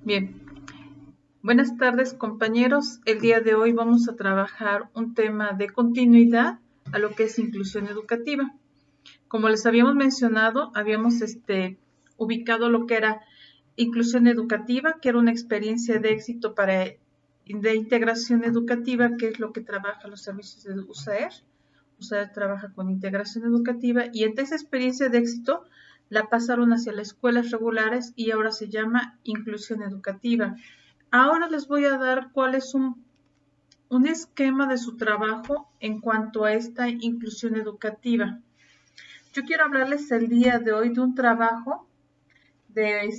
Bien, buenas tardes compañeros. El día de hoy vamos a trabajar un tema de continuidad a lo que es inclusión educativa. Como les habíamos mencionado, habíamos ubicado lo que era inclusión educativa, que era una experiencia de éxito de integración educativa, que es lo que trabaja los servicios de USAER. USAER trabaja con integración educativa y entre esa experiencia de éxito la pasaron hacia las escuelas regulares y ahora se llama inclusión educativa. Ahora les voy a dar cuál es un esquema de su trabajo en cuanto a esta inclusión educativa. Yo quiero hablarles el día de hoy de un trabajo de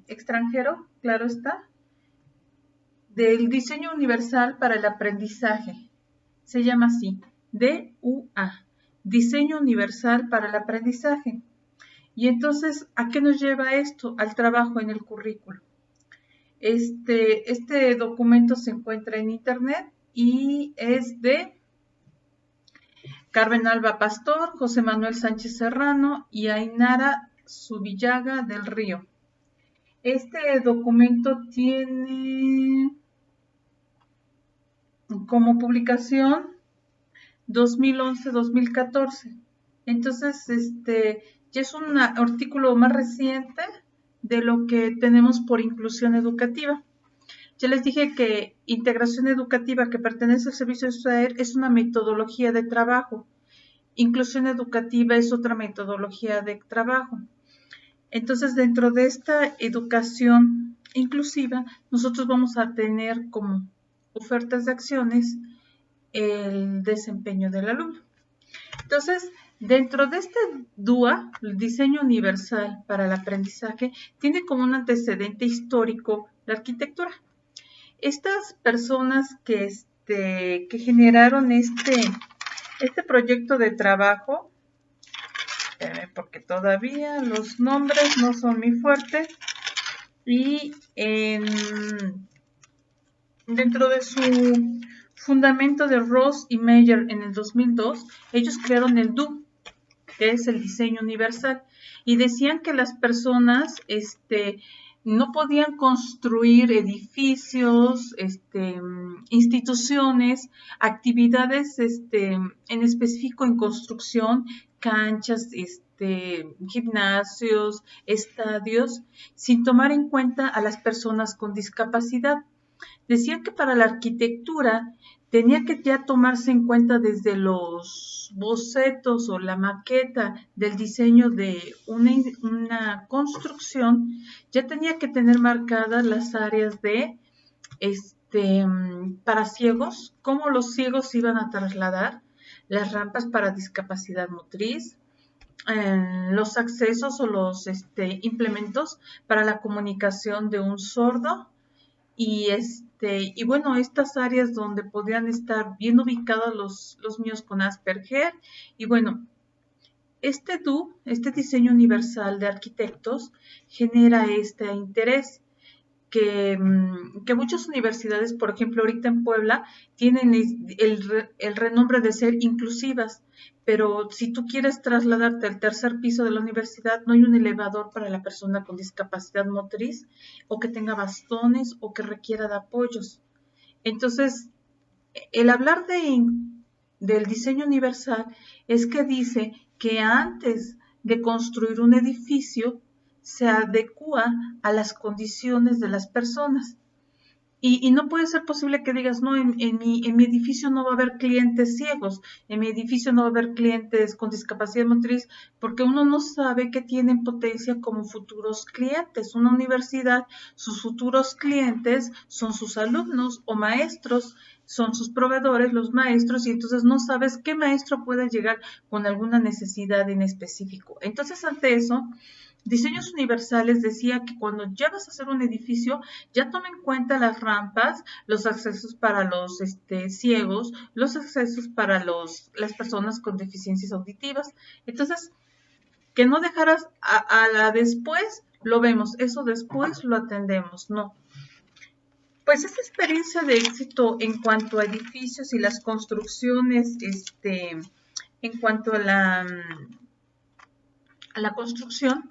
extranjero, claro está, del diseño universal para el aprendizaje. Se llama así, DUA, Diseño Universal para el Aprendizaje. Y entonces, ¿a qué nos lleva esto? Al trabajo en el currículo. Este documento se encuentra en internet y es de Carmen Alba Pastor, José Manuel Sánchez Serrano y Ainara Zubillaga del Río. Este documento tiene como publicación 2011-2014. Entonces, ya es un artículo más reciente de lo que tenemos por inclusión educativa. Ya les dije que integración educativa, que pertenece al servicio de USAER, es una metodología de trabajo. Inclusión educativa es otra metodología de trabajo. Entonces, dentro de esta educación inclusiva, nosotros vamos a tener como ofertas de acciones el desempeño del alumno. Entonces, dentro de este DUA, el diseño universal para el aprendizaje, tiene como un antecedente histórico la arquitectura. Estas personas que generaron este proyecto de trabajo, porque todavía los nombres no son muy fuertes, y dentro de su fundamento de Ross y Meyer en el 2002, ellos crearon el DU, que es el diseño universal, y decían que las personas no podían construir edificios, instituciones, actividades en específico en construcción, canchas, gimnasios, estadios, sin tomar en cuenta a las personas con discapacidad. Decían que para la arquitectura tenía que ya tomarse en cuenta desde los bocetos o la maqueta del diseño de una construcción, ya tenía que tener marcadas las áreas de para ciegos, cómo los ciegos iban a trasladar, las rampas para discapacidad motriz, los accesos o los implementos para la comunicación de un sordo, y bueno, estas áreas donde podían estar bien ubicados los niños con Asperger. Y bueno, este diseño universal de arquitectos, genera este interés que muchas universidades, por ejemplo, ahorita en Puebla, tienen el renombre de ser inclusivas, pero si tú quieres trasladarte al tercer piso de la universidad, no hay un elevador para la persona con discapacidad motriz, o que tenga bastones, o que requiera de apoyos. Entonces, el hablar del diseño universal es que dice que antes de construir un edificio, se adecua a las condiciones de las personas. Y no puede ser posible que digas, no, en mi edificio no va a haber clientes ciegos, en mi edificio no va a haber clientes con discapacidad motriz, porque uno no sabe que tienen potencia como futuros clientes. Una universidad, sus futuros clientes son sus alumnos o maestros, son sus proveedores, los maestros, y entonces no sabes qué maestro puede llegar con alguna necesidad en específico. Entonces, ante eso, Diseños Universales decía que cuando ya vas a hacer un edificio, ya toma en cuenta las rampas, los accesos para los ciegos, los accesos para las personas con deficiencias auditivas. Entonces, que no dejaras a la después, lo vemos, eso después lo atendemos, no. Pues esa experiencia de éxito en cuanto a edificios y las construcciones, en cuanto a la construcción,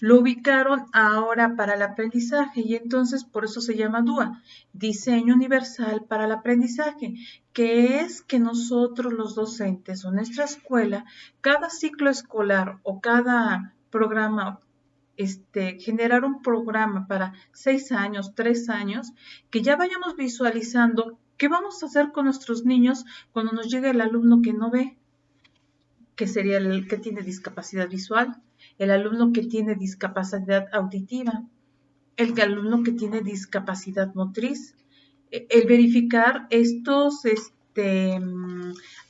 lo ubicaron ahora para el aprendizaje y entonces por eso se llama DUA, Diseño Universal para el Aprendizaje, que es que nosotros los docentes o nuestra escuela, cada ciclo escolar o cada programa, generar un programa para 6 años, 3 años, que ya vayamos visualizando qué vamos a hacer con nuestros niños cuando nos llegue el alumno que no ve, que sería el que tiene discapacidad visual, el alumno que tiene discapacidad auditiva, el alumno que tiene discapacidad motriz, el verificar estos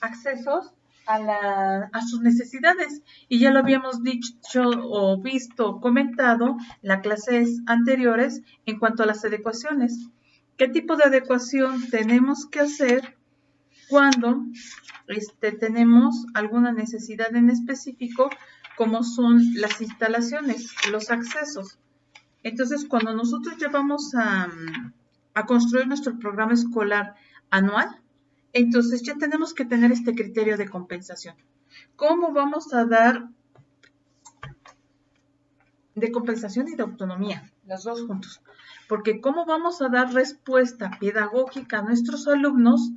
accesos a sus necesidades. Y ya lo habíamos dicho o visto, comentado en las clases anteriores en cuanto a las adecuaciones. ¿Qué tipo de adecuación tenemos que hacer cuando tenemos alguna necesidad en específico, como son las instalaciones, los accesos? Entonces, cuando nosotros ya vamos a construir nuestro programa escolar anual, entonces ya tenemos que tener este criterio de compensación. ¿Cómo vamos a dar de compensación y de autonomía, los dos juntos? Porque ¿cómo vamos a dar respuesta pedagógica a nuestros alumnos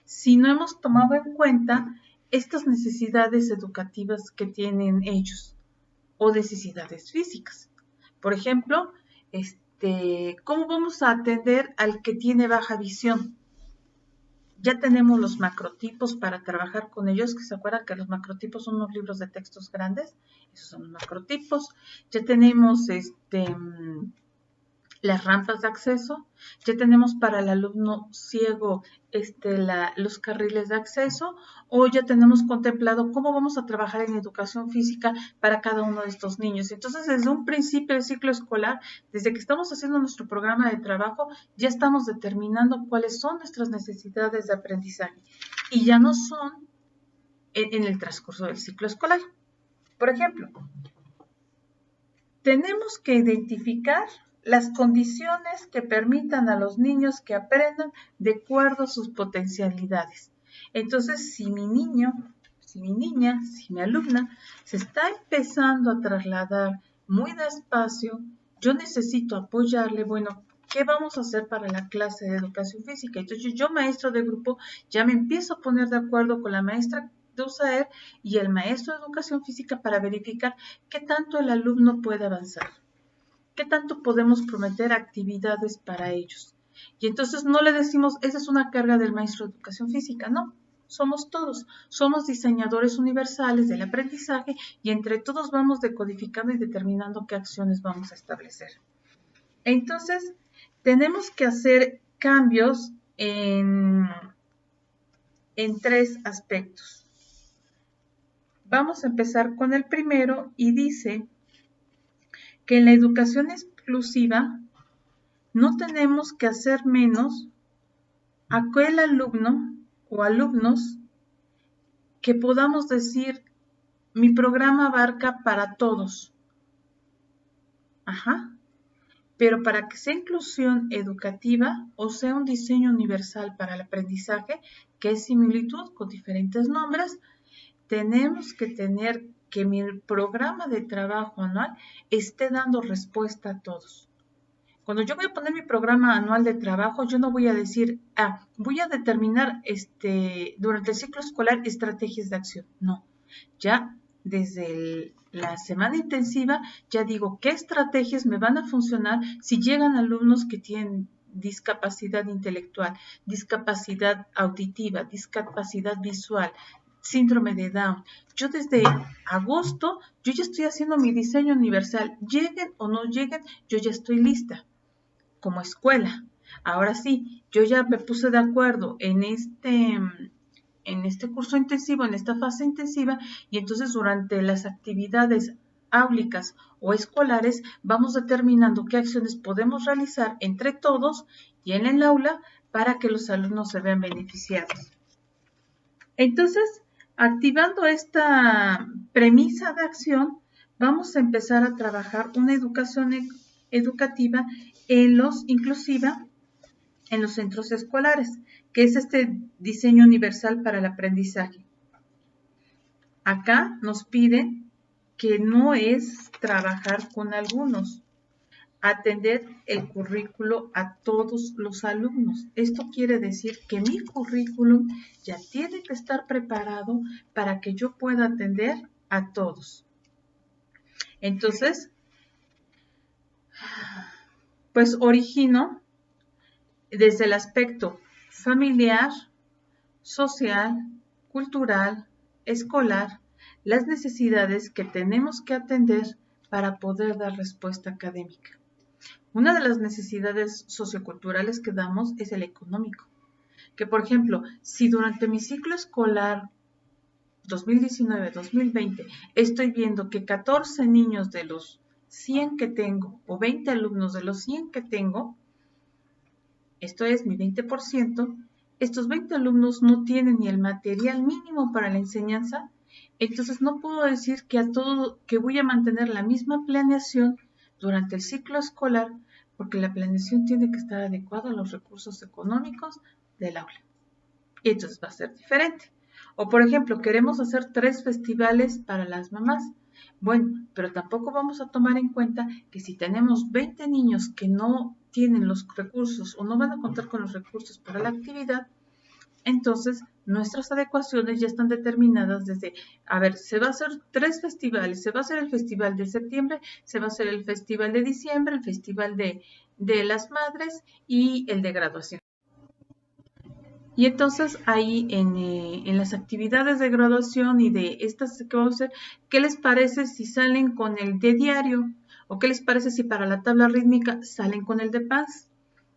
si no hemos tomado en cuenta estas necesidades educativas que tienen ellos o necesidades físicas? Por ejemplo, ¿cómo vamos a atender al que tiene baja visión? Ya tenemos los macrotipos para trabajar con ellos, que se acuerdan que los macrotipos son unos libros de textos grandes, esos son los macrotipos. Ya tenemos las rampas de acceso, ya tenemos para el alumno ciego los carriles de acceso, o ya tenemos contemplado cómo vamos a trabajar en educación física para cada uno de estos niños. Entonces, desde un principio del ciclo escolar, desde que estamos haciendo nuestro programa de trabajo, ya estamos determinando cuáles son nuestras necesidades de aprendizaje y ya no son en el transcurso del ciclo escolar. Por ejemplo, tenemos que identificar las condiciones que permitan a los niños que aprendan de acuerdo a sus potencialidades. Entonces, si mi niño, si mi niña, si mi alumna se está empezando a trasladar muy despacio, yo necesito apoyarle, bueno, ¿qué vamos a hacer para la clase de educación física? Entonces, yo maestro de grupo, ya me empiezo a poner de acuerdo con la maestra de USAER y el maestro de educación física para verificar qué tanto el alumno puede avanzar. ¿Qué tanto podemos prometer actividades para ellos? Y entonces no le decimos, esa es una carga del maestro de educación física, no. Somos todos, somos diseñadores universales del aprendizaje y entre todos vamos decodificando y determinando qué acciones vamos a establecer. Entonces, tenemos que hacer cambios en 3 aspectos. Vamos a empezar con el primero y dice que en la educación exclusiva no tenemos que hacer menos a aquel alumno o alumnos que podamos decir, mi programa abarca para todos. Pero para que sea inclusión educativa o sea un diseño universal para el aprendizaje, que es similitud con diferentes nombres, tenemos que tener que mi programa de trabajo anual esté dando respuesta a todos. Cuando yo voy a poner mi programa anual de trabajo, yo no voy a decir, voy a determinar durante el ciclo escolar estrategias de acción. No, ya desde la semana intensiva ya digo qué estrategias me van a funcionar si llegan alumnos que tienen discapacidad intelectual, discapacidad auditiva, discapacidad visual, síndrome de Down. Yo desde agosto, yo ya estoy haciendo mi diseño universal. Lleguen o no lleguen, yo ya estoy lista como escuela. Ahora sí, yo ya me puse de acuerdo en este curso intensivo, en esta fase intensiva, y entonces durante las actividades áulicas o escolares vamos determinando qué acciones podemos realizar entre todos y en el aula para que los alumnos se vean beneficiados. Entonces, activando esta premisa de acción, vamos a empezar a trabajar una educación educativa inclusiva en los centros escolares, que es este diseño universal para el aprendizaje. Acá nos piden que no es trabajar con algunos, atender el currículo a todos los alumnos. Esto quiere decir que mi currículum ya tiene que estar preparado para que yo pueda atender a todos. Entonces, pues origino desde el aspecto familiar, social, cultural, escolar, las necesidades que tenemos que atender para poder dar respuesta académica. Una de las necesidades socioculturales que damos es el económico. Que, por ejemplo, si durante mi ciclo escolar 2019-2020 estoy viendo que 14 niños de los 100 que tengo o 20 alumnos de los 100 que tengo, esto es mi 20%, estos 20 alumnos no tienen ni el material mínimo para la enseñanza, entonces no puedo decir que a todo que voy a mantener la misma planeación durante el ciclo escolar, porque la planeación tiene que estar adecuada a los recursos económicos del aula. Y entonces va a ser diferente. O por ejemplo, queremos hacer 3 festivales para las mamás. Bueno, pero tampoco vamos a tomar en cuenta que si tenemos 20 niños que no tienen los recursos o no van a contar con los recursos para la actividad, entonces nuestras adecuaciones ya están determinadas desde, a ver, se va a hacer 3 festivales, se va a hacer el festival de septiembre, se va a hacer el festival de diciembre, el festival de las madres y el de graduación. Y entonces ahí en las actividades de graduación y de estas que vamos a hacer, ¿qué les parece si salen con el de diario? ¿O qué les parece si para la tabla rítmica salen con el de PAS?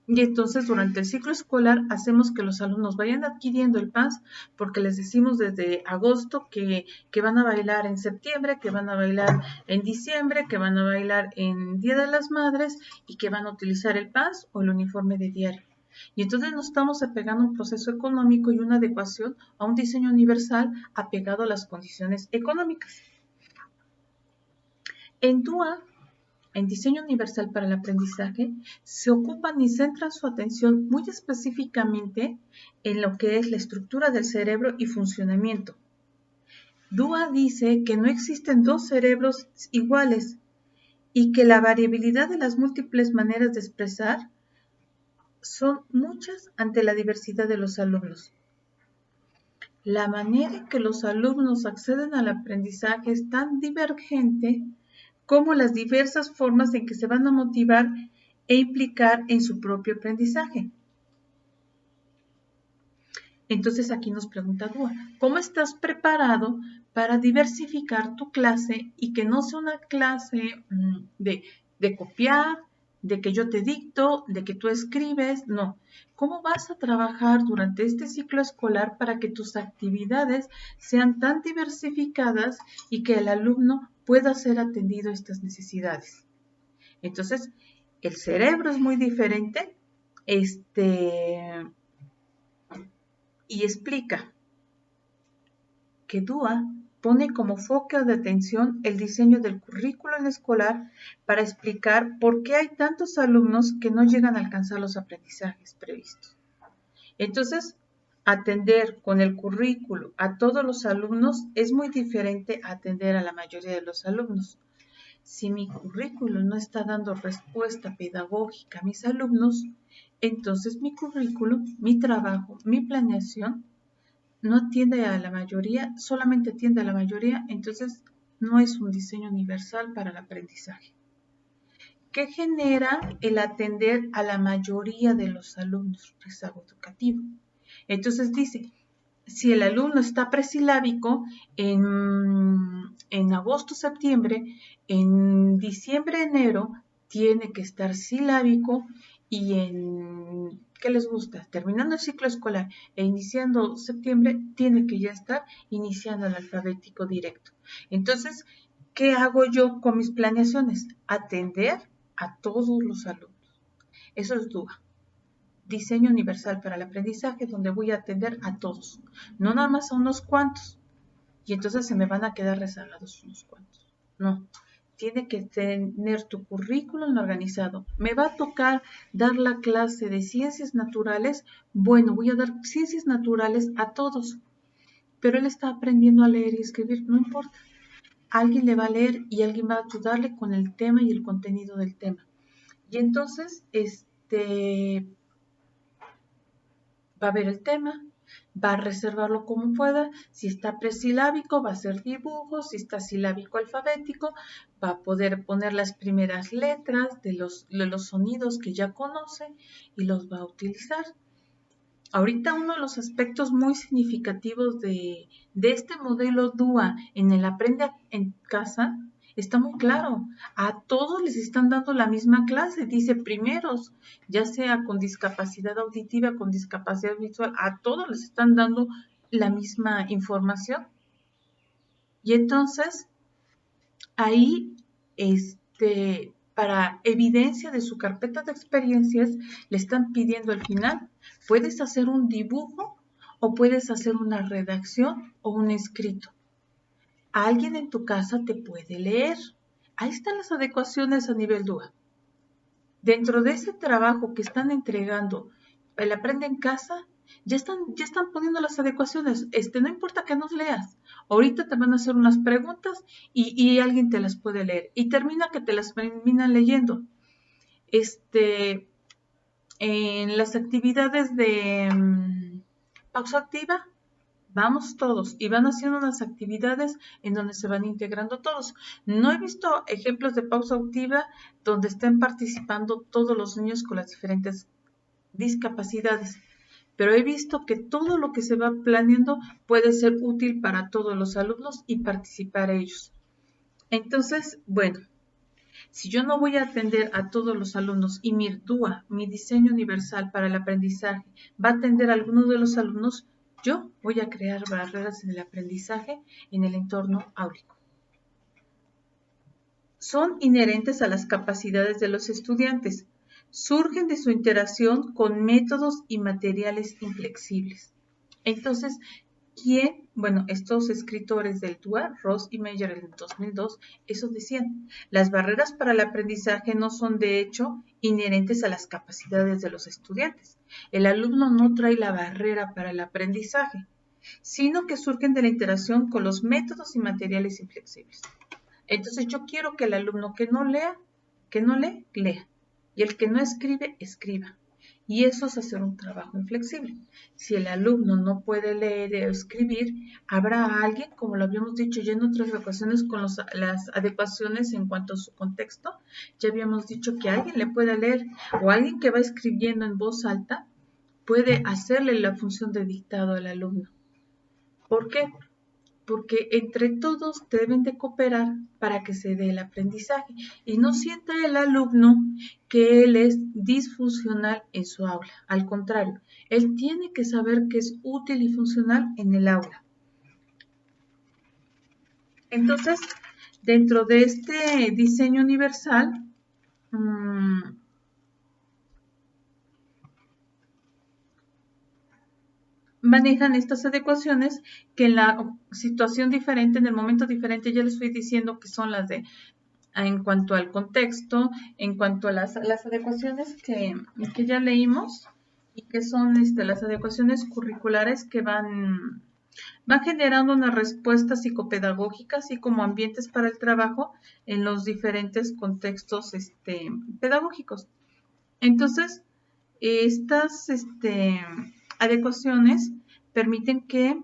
Y entonces durante el ciclo escolar hacemos que los alumnos vayan adquiriendo el PAS porque les decimos desde agosto que van a bailar en septiembre, que van a bailar en diciembre, que van a bailar en Día de las Madres y que van a utilizar el PAS o el uniforme de diario. Y entonces nos estamos apegando a un proceso económico y una adecuación a un diseño universal apegado a las condiciones económicas. En DUA, en Diseño Universal para el Aprendizaje, se ocupan y centran su atención muy específicamente en lo que es la estructura del cerebro y funcionamiento. DUA dice que no existen dos cerebros iguales y que la variabilidad de las múltiples maneras de expresar son muchas ante la diversidad de los alumnos. La manera en que los alumnos acceden al aprendizaje es tan divergente como las diversas formas en que se van a motivar e implicar en su propio aprendizaje. Entonces aquí nos pregunta Dúa, ¿cómo estás preparado para diversificar tu clase y que no sea una clase de copiar, de que yo te dicto, de que tú escribes? No. ¿Cómo vas a trabajar durante este ciclo escolar para que tus actividades sean tan diversificadas y que el alumno pueda ser atendido a estas necesidades? Entonces, el cerebro es muy diferente, y explica que DUA pone como foco de atención el diseño del currículo escolar para explicar por qué hay tantos alumnos que no llegan a alcanzar los aprendizajes previstos. Entonces, atender con el currículo a todos los alumnos es muy diferente a atender a la mayoría de los alumnos. Si mi currículo no está dando respuesta pedagógica a mis alumnos, entonces mi currículo, mi trabajo, mi planeación no atiende a la mayoría, solamente atiende a la mayoría, entonces no es un diseño universal para el aprendizaje. ¿Qué genera el atender a la mayoría de los alumnos? Rezago educativo. Entonces dice, si el alumno está presilábico en agosto, septiembre, en diciembre, enero, tiene que estar silábico y ¿qué les gusta? Terminando el ciclo escolar e iniciando septiembre, tiene que ya estar iniciando el alfabético directo. Entonces, ¿qué hago yo con mis planeaciones? Atender a todos los alumnos. Eso es DUA. Diseño universal para el aprendizaje, donde voy a atender a todos, no nada más a unos cuantos, y entonces se me van a quedar rezagados unos cuantos. No, tiene que tener tu currículum organizado. Me va a tocar dar la clase de ciencias naturales, bueno, voy a dar ciencias naturales a todos, pero él está aprendiendo a leer y escribir, no importa. alguien le va a leer y alguien va a ayudarle con el tema y el contenido del tema. Y entonces, va a ver el tema, va a reservarlo como pueda. Si está presilábico, va a hacer dibujos. Si está silábico alfabético, va a poder poner las primeras letras de los sonidos que ya conoce y los va a utilizar. Ahorita uno de los aspectos muy significativos de este modelo DUA en el Aprende en Casa está muy claro. A todos les están dando la misma clase, dice primeros, ya sea con discapacidad auditiva, con discapacidad visual, a todos les están dando la misma información. Y entonces, ahí, para evidencia de su carpeta de experiencias, le están pidiendo al final, puedes hacer un dibujo o puedes hacer una redacción o un escrito. Alguien en tu casa te puede leer. Ahí están las adecuaciones a nivel DUA. Dentro de ese trabajo que están entregando, el Aprende en Casa, ya están poniendo las adecuaciones. No importa que nos leas. Ahorita te van a hacer unas preguntas y alguien te las puede leer. Y que te las terminan leyendo. En las actividades de pausa activa, vamos todos y van haciendo unas actividades en donde se van integrando todos. No he visto ejemplos de pausa activa donde estén participando todos los niños con las diferentes discapacidades, pero he visto que todo lo que se va planeando puede ser útil para todos los alumnos y participar ellos. Entonces, bueno, si yo no voy a atender a todos los alumnos y mi DUA, mi diseño universal para el aprendizaje, va a atender a algunos de los alumnos, yo voy a crear barreras en el aprendizaje en el entorno áulico. Son inherentes a las capacidades de los estudiantes. Surgen de su interacción con métodos y materiales inflexibles. Entonces, estos escritores del DUA, Ross y Meyer en 2002, eso decían, las barreras para el aprendizaje no son de hecho inherentes a las capacidades de los estudiantes. El alumno no trae la barrera para el aprendizaje, sino que surgen de la interacción con los métodos y materiales inflexibles. Entonces yo quiero que el alumno que no lee, lea. Y el que no escribe, escriba. Y eso es hacer un trabajo inflexible. Si el alumno no puede leer o escribir, habrá alguien, como lo habíamos dicho ya en otras ocasiones con las adecuaciones en cuanto a su contexto, ya habíamos dicho que alguien le pueda leer o alguien que va escribiendo en voz alta puede hacerle la función de dictado al alumno. ¿Por qué? Porque entre todos deben de cooperar para que se dé el aprendizaje y no sienta el alumno que él es disfuncional en su aula. Al contrario, él tiene que saber que es útil y funcional en el aula. Entonces, dentro de este diseño universal, manejan estas adecuaciones que en la situación diferente, en el momento diferente, ya les estoy diciendo que son las de en cuanto al contexto, en cuanto a las adecuaciones que ya leímos y que son las adecuaciones curriculares que van generando una respuesta psicopedagógica, así como ambientes para el trabajo en los diferentes contextos pedagógicos. Entonces, estas adecuaciones permiten que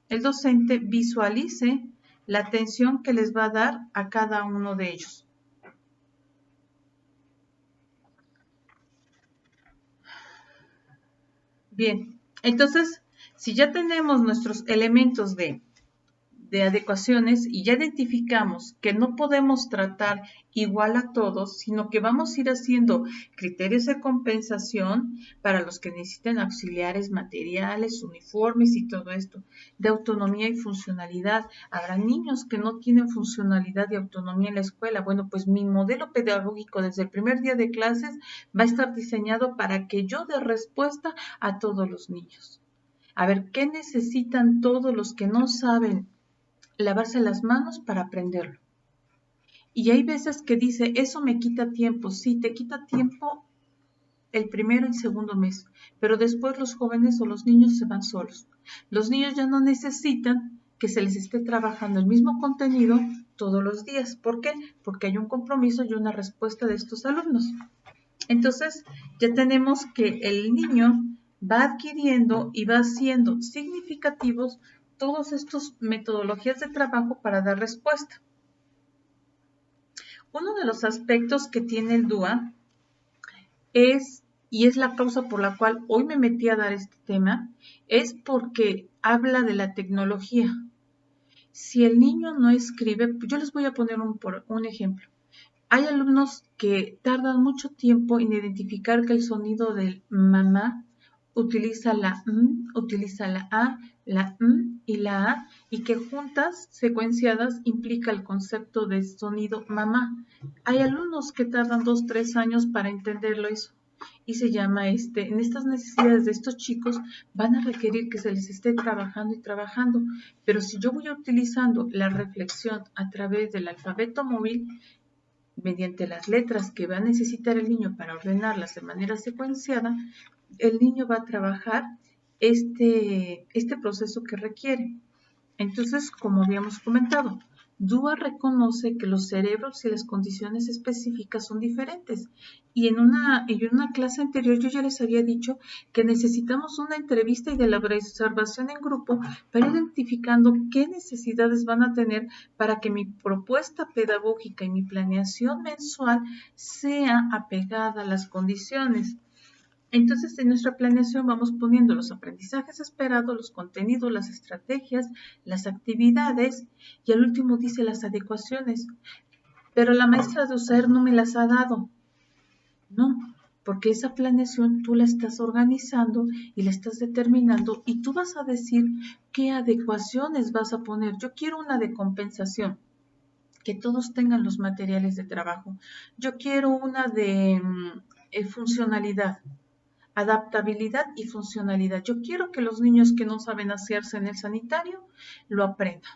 el docente visualice la atención que les va a dar a cada uno de ellos. Bien, entonces, si ya tenemos nuestros elementos de adecuaciones y ya identificamos que no podemos tratar igual a todos, sino que vamos a ir haciendo criterios de compensación para los que necesiten auxiliares materiales, uniformes y todo esto, de autonomía y funcionalidad. Habrá niños que no tienen funcionalidad y autonomía en la escuela. Bueno, pues mi modelo pedagógico desde el primer día de clases va a estar diseñado para que yo dé respuesta a todos los niños. A ver, ¿qué necesitan todos los que no saben lavarse las manos para aprenderlo? Y hay veces que dice, eso me quita tiempo. Sí, te quita tiempo el primero y segundo mes, pero después los jóvenes o los niños se van solos. Los niños ya no necesitan que se les esté trabajando el mismo contenido todos los días. ¿Por qué? Porque hay un compromiso y una respuesta de estos alumnos. Entonces, ya tenemos que el niño va adquiriendo y va haciendo significativos todas estas metodologías de trabajo para dar respuesta. Uno de los aspectos que tiene el DUA es, y es la causa por la cual hoy me metí a dar este tema, es porque habla de la tecnología. Si el niño no escribe, yo les voy a poner un ejemplo. Hay alumnos que tardan mucho tiempo en identificar que el sonido del mamá utiliza la M, utiliza la A, la M y la A, y que juntas, secuenciadas, implica el concepto de sonido mamá. Hay alumnos que tardan 2, 3 años para entenderlo eso. Y se llama en estas necesidades de estos chicos van a requerir que se les esté trabajando y trabajando. Pero si yo voy utilizando la reflexión a través del alfabeto móvil, mediante las letras que va a necesitar el niño para ordenarlas de manera secuenciada, el niño va a trabajar este proceso que requiere. Entonces, como habíamos comentado, DUA reconoce que los cerebros y las condiciones específicas son diferentes. Y en una clase anterior yo ya les había dicho que necesitamos una entrevista y de la observación en grupo para ir identificando qué necesidades van a tener para que mi propuesta pedagógica y mi planeación mensual sea apegada a las condiciones. Entonces, en nuestra planeación vamos poniendo los aprendizajes esperados, los contenidos, las estrategias, las actividades y al último dice las adecuaciones. Pero la maestra de USAER no me las ha dado. No, porque esa planeación tú la estás organizando y la estás determinando y tú vas a decir qué adecuaciones vas a poner. Yo quiero una de compensación, que todos tengan los materiales de trabajo. Yo quiero una de funcionalidad. Adaptabilidad y funcionalidad. Yo quiero que los niños que no saben asearse en el sanitario lo aprendan.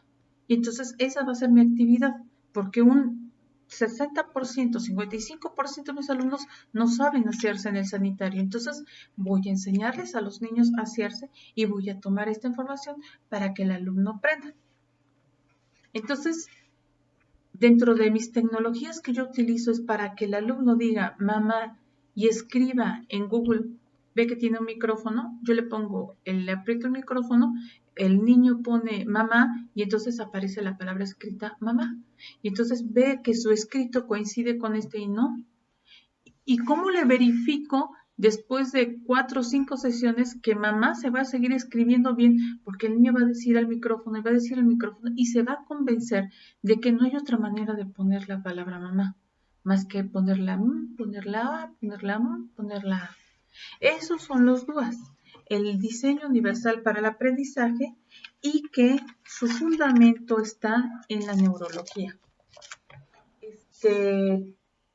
Y entonces esa va a ser mi actividad, porque un 60%, 55% de mis alumnos no saben asearse en el sanitario. Entonces voy a enseñarles a los niños a asearse y voy a tomar esta información para que el alumno aprenda. Entonces, dentro de mis tecnologías que yo utilizo es para que el alumno diga mamá y escriba en Google. Ve que tiene un micrófono, yo le aprieto el micrófono, el niño pone mamá y entonces aparece la palabra escrita mamá. Y entonces ve que su escrito coincide con este y no. ¿Y cómo le verifico después de 4 o 5 sesiones que mamá se va a seguir escribiendo bien? Porque el niño va a decir al micrófono y va a decir al micrófono y se va a convencer de que no hay otra manera de poner la palabra mamá, más que poner la M, poner la A, poner la M, poner la A. Esos son los DUAs, el diseño universal para el aprendizaje y que su fundamento está en la neurología.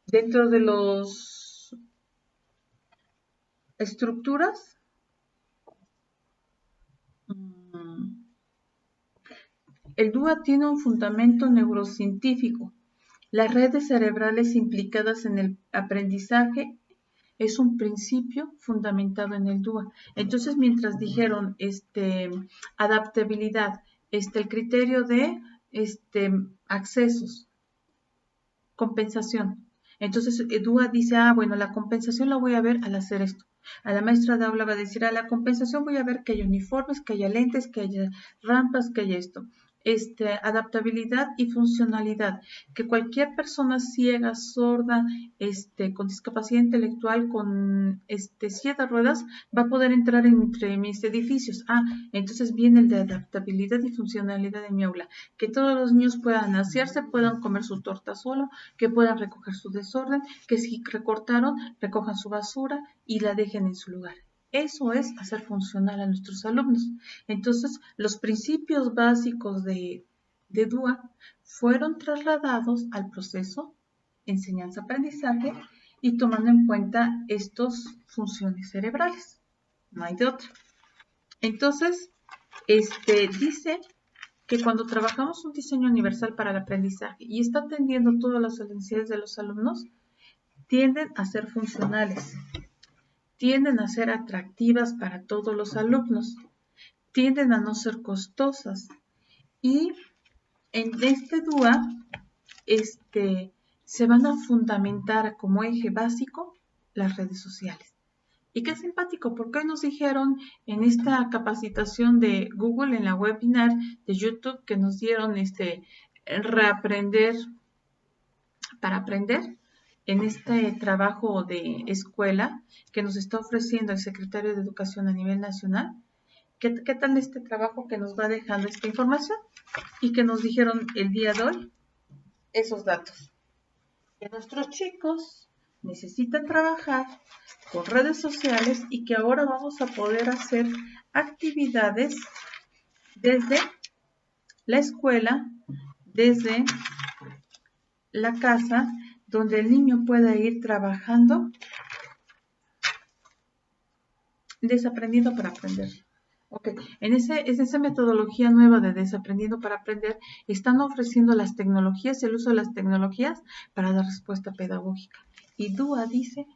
Dentro de los estructuras, el DUA tiene un fundamento neurocientífico. Las redes cerebrales implicadas en el aprendizaje es un principio fundamentado en el DUA. Entonces, mientras dijeron adaptabilidad, el criterio de accesos, compensación. Entonces, DUA dice, bueno, la compensación la voy a ver al hacer esto. A la maestra de aula va a decir, a la compensación voy a ver que haya uniformes, que haya lentes, que haya rampas, que haya esto. Adaptabilidad y funcionalidad, que cualquier persona ciega, sorda, con discapacidad intelectual, con silla de ruedas, va a poder entrar entre mis edificios. Entonces viene el de adaptabilidad y funcionalidad de mi aula, que todos los niños puedan asearse, puedan comer su torta solo, que puedan recoger su desorden, que si recortaron, recojan su basura y la dejen en su lugar. Eso es hacer funcional a nuestros alumnos. Entonces, los principios básicos de DUA fueron trasladados al proceso enseñanza-aprendizaje y tomando en cuenta estas funciones cerebrales. No hay de otra. Entonces, dice que cuando trabajamos un diseño universal para el aprendizaje y está atendiendo todas las necesidades de los alumnos, tienden a ser funcionales, tienden a ser atractivas para todos los alumnos, tienden a no ser costosas y En este DUA se van a fundamentar como eje básico las redes sociales. Y qué simpático, porque hoy nos dijeron en esta capacitación de Google, en la webinar de YouTube que nos dieron reaprender para aprender, en este trabajo de escuela que nos está ofreciendo el secretario de Educación a nivel nacional. ¿Qué tal este trabajo que nos va dejando esta información? Y que nos dijeron el día de hoy esos datos. Que nuestros chicos necesitan trabajar con redes sociales y que ahora vamos a poder hacer actividades desde la escuela, desde la casa, donde el niño pueda ir trabajando, desaprendiendo para aprender. Okay. En esa metodología nueva de desaprendiendo para aprender, están ofreciendo las tecnologías, el uso de las tecnologías para dar respuesta pedagógica. Y DUA dice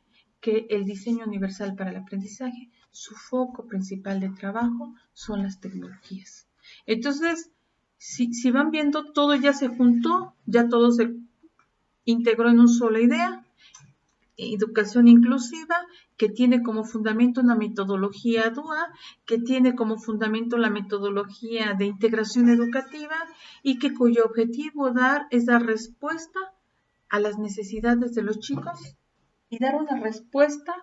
que el diseño universal para el aprendizaje, su foco principal de trabajo son las tecnologías. Entonces, si van viendo, todo ya se juntó, ya todo se integró en una sola idea. Educación inclusiva, que tiene como fundamento una metodología DUA, que tiene como fundamento la metodología de integración educativa y que cuyo objetivo es dar respuesta a las necesidades de los chicos y dar una respuesta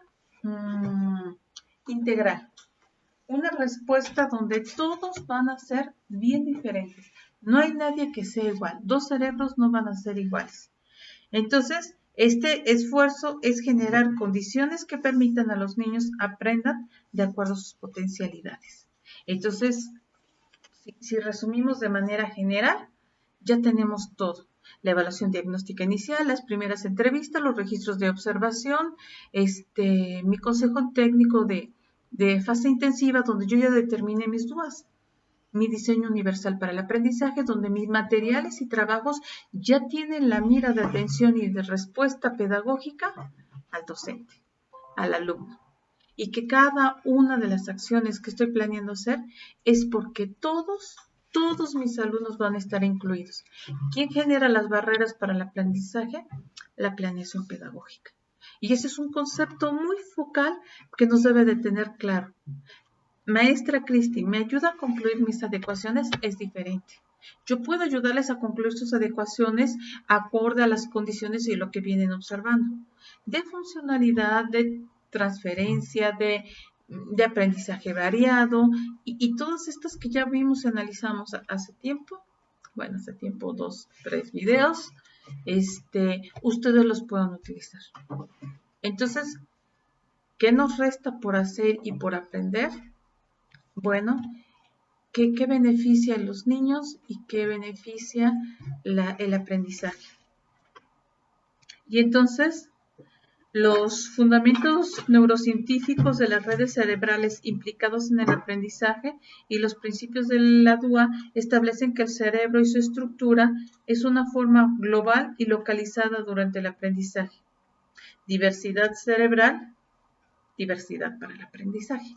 integral. Una respuesta donde todos van a ser bien diferentes. No hay nadie que sea igual. Dos cerebros no van a ser iguales. Entonces, este esfuerzo es generar condiciones que permitan a los niños aprendan de acuerdo a sus potencialidades. Entonces, si resumimos de manera general, ya tenemos todo. La evaluación diagnóstica inicial, las primeras entrevistas, los registros de observación, mi consejo técnico de fase intensiva, donde yo ya determiné mis dudas. Mi diseño universal para el aprendizaje, donde mis materiales y trabajos ya tienen la mira de atención y de respuesta pedagógica al docente, al alumno. Y que cada una de las acciones que estoy planeando hacer es porque todos mis alumnos van a estar incluidos. ¿Quién genera las barreras para el aprendizaje? La planeación pedagógica. Y ese es un concepto muy focal que nos debe de tener claro. Maestra Cristi, ¿me ayuda a concluir mis adecuaciones? Es diferente. Yo puedo ayudarles a concluir sus adecuaciones acorde a las condiciones y lo que vienen observando. De funcionalidad, de transferencia, de aprendizaje variado y todas estas que ya vimos y analizamos hace tiempo. Bueno, hace tiempo 2, 3 videos. Ustedes los puedan utilizar. Entonces, ¿qué nos resta por hacer y por aprender? Bueno, ¿qué beneficia a los niños y qué beneficia el aprendizaje? Y entonces, los fundamentos neurocientíficos de las redes cerebrales implicados en el aprendizaje y los principios de la DUA establecen que el cerebro y su estructura es una forma global y localizada durante el aprendizaje. Diversidad cerebral, diversidad para el aprendizaje.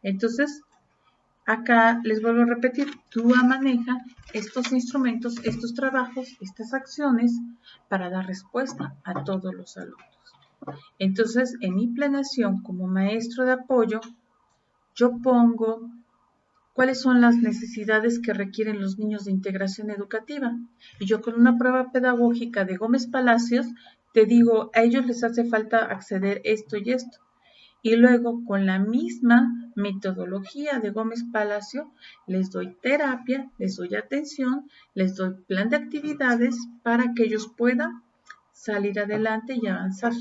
Entonces, acá les vuelvo a repetir, DUA maneja estos instrumentos, estos trabajos, estas acciones para dar respuesta a todos los alumnos. Entonces, en mi planeación como maestro de apoyo, yo pongo cuáles son las necesidades que requieren los niños de integración educativa. Y yo con una prueba pedagógica de Gómez Palacios, te digo, a ellos les hace falta acceder esto y esto. Y luego, con la misma metodología de Gómez Palacio, les doy terapia, les doy atención, les doy plan de actividades para que ellos puedan salir adelante y avanzar.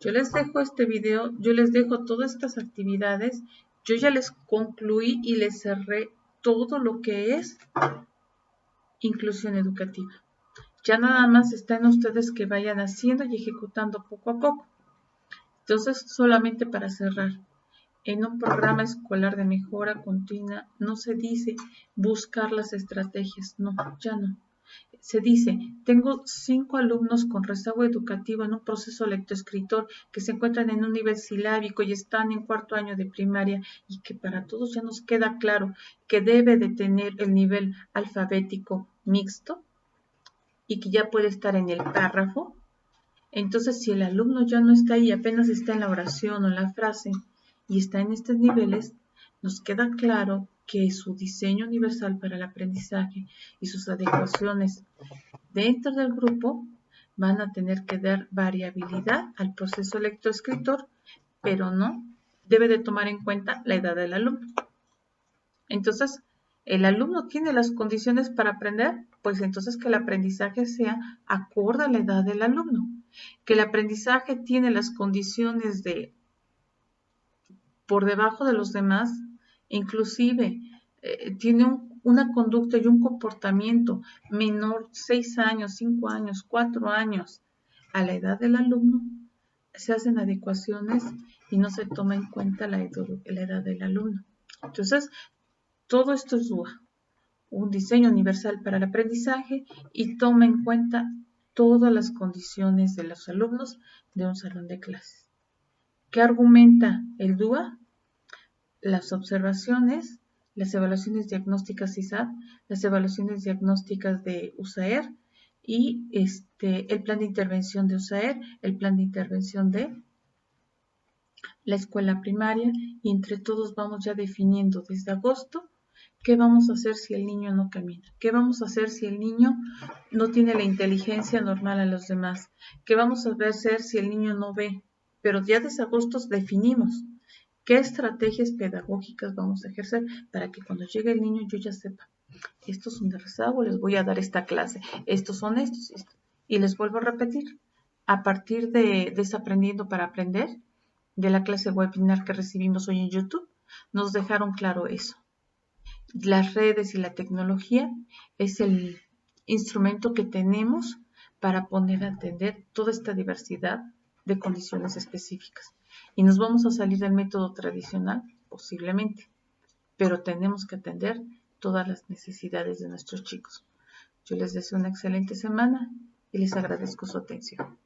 Yo les dejo este video, yo les dejo todas estas actividades, yo ya les concluí y les cerré todo lo que es inclusión educativa. Ya nada más está en ustedes que vayan haciendo y ejecutando poco a poco. Entonces, solamente para cerrar, en un programa escolar de mejora continua no se dice buscar las estrategias, no, ya no. Se dice, tengo 5 alumnos con rezago educativo en un proceso lectoescritor que se encuentran en un nivel silábico y están en 4º año de primaria y que para todos ya nos queda claro que debe de tener el nivel alfabético mixto y que ya puede estar en el párrafo. Entonces, si el alumno ya no está ahí, apenas está en la oración o en la frase y está en estos niveles, nos queda claro que su diseño universal para el aprendizaje y sus adecuaciones dentro del grupo van a tener que dar variabilidad al proceso lectoescritor, pero no debe de tomar en cuenta la edad del alumno. Entonces, ¿el alumno tiene las condiciones para aprender? Pues entonces que el aprendizaje sea acorde a la edad del alumno. Que el aprendizaje tiene las condiciones de por debajo de los demás, inclusive tiene una conducta y un comportamiento menor 6 años, 5 años, 4 años a la edad del alumno, se hacen adecuaciones y no se toma en cuenta la edad del alumno. Entonces, todo esto es un diseño universal para el aprendizaje y toma en cuenta todas las condiciones de los alumnos de un salón de clases. ¿Qué argumenta el DUA? Las observaciones, las evaluaciones diagnósticas ISAT, las evaluaciones diagnósticas de USAER y el plan de intervención de USAER, el plan de intervención de la escuela primaria, y entre todos vamos ya definiendo desde agosto qué vamos a hacer si el niño no camina, qué vamos a hacer si el niño no tiene la inteligencia normal a los demás, qué vamos a hacer si el niño no ve, pero ya desde agosto definimos qué estrategias pedagógicas vamos a ejercer para que cuando llegue el niño yo ya sepa, estos son de rezago, les voy a dar esta clase, estos son estos, y les vuelvo a repetir, a partir de Desaprendiendo para Aprender, de la clase webinar que recibimos hoy en YouTube, nos dejaron claro eso. Las redes y la tecnología es el instrumento que tenemos para poder atender toda esta diversidad de condiciones específicas. ¿Y nos vamos a salir del método tradicional? Posiblemente, pero tenemos que atender todas las necesidades de nuestros chicos. Yo les deseo una excelente semana y les agradezco su atención.